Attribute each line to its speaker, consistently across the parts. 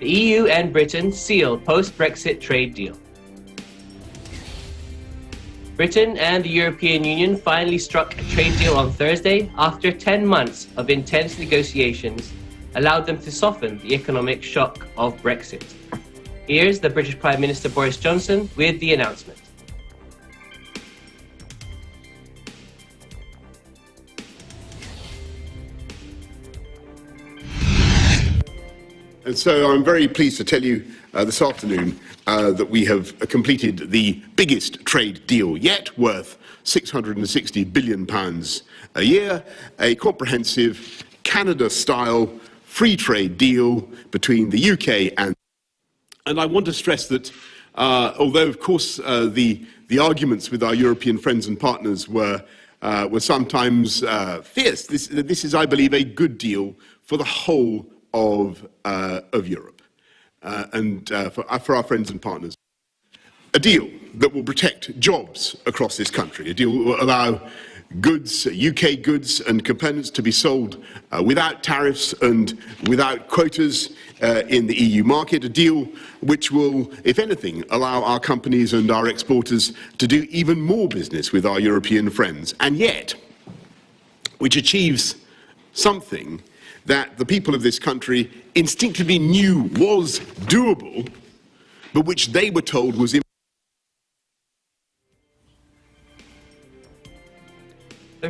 Speaker 1: The EU and Britain seal post-Brexit trade deal. Britain and the European Union finally struck a trade deal on Thursday after 10 months of intense negotiations allowed them to soften the economic shock of Brexit. Here's the British Prime Minister Boris Johnson with the announcement.
Speaker 2: And so I'm very pleased to tell you this afternoon that we have completed the biggest trade deal yet, worth £660 billion a year, a comprehensive Canada-style free trade deal between the UK and I want to stress that although, of course, the arguments with our European friends and partners were sometimes fierce, this is, I believe, a good deal for the whole of Europe and for our friends and partners. A deal that will protect jobs across this country, a deal that will allow goods, UK goods and components to be sold without tariffs and without quotas in the EU market, a deal which will, if anything, allow our companies and our exporters to do even more business with our European friends, and yet which achieves something that the people of this country instinctively knew was doable, but which they were told was impossible.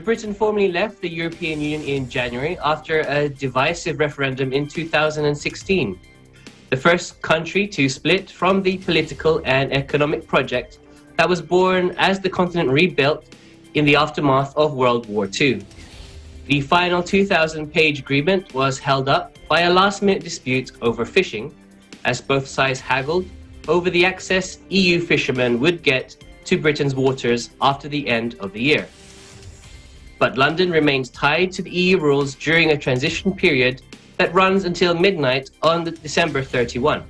Speaker 1: Britain formally left the European Union in January after a divisive referendum in 2016. The first country to split from the political and economic project that was born as the continent rebuilt in the aftermath of World War II. The final 2,000-page agreement was held up by a last-minute dispute over fishing, as both sides haggled over the access EU fishermen would get to Britain's waters after the end of the year. But London remains tied to the EU rules during a transition period that runs until midnight on December 31,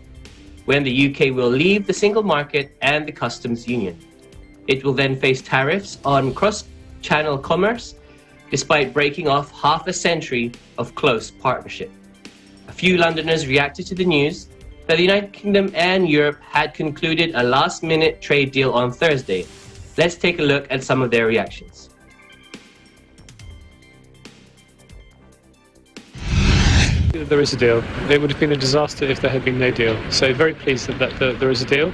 Speaker 1: when the UK will leave the single market and the customs union. It will then face tariffs on cross-channel commerce, despite breaking off half a century of close partnership. A few Londoners reacted to the news that the United Kingdom and Europe had concluded a last-minute trade deal on Thursday. Let's take a look at some of their reactions.
Speaker 3: There is a deal. It would have been a disaster if there had been no deal. So very pleased that there is a deal.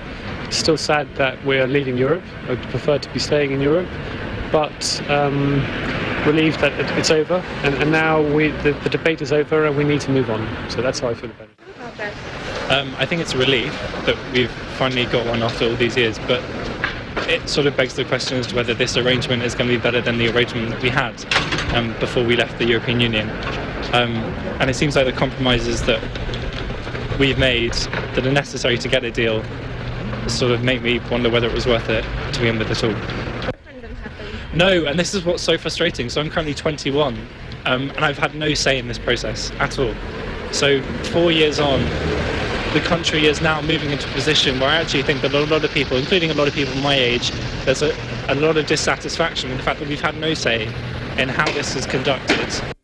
Speaker 3: Still sad that we are leaving Europe. I would prefer to be staying in Europe, but relieved that it's over, and now the debate is over and we need to move on. So that's how I feel about it.
Speaker 4: I think it's a relief that we've finally got one after all these years, but it sort of begs the question as to whether this arrangement is going to be better than the arrangement that we had before we left the European Union. And it seems like the compromises that we've made that are necessary to get a deal sort of make me wonder whether it was worth it to begin with at all. No, and this is what's so frustrating. So I'm currently 21 and I've had no say in this process at all. So 4 years on, the country is now moving into a position where I actually think that a lot of people, including a lot of people my age, there's a lot of dissatisfaction in the fact that we've had no say in how this is conducted.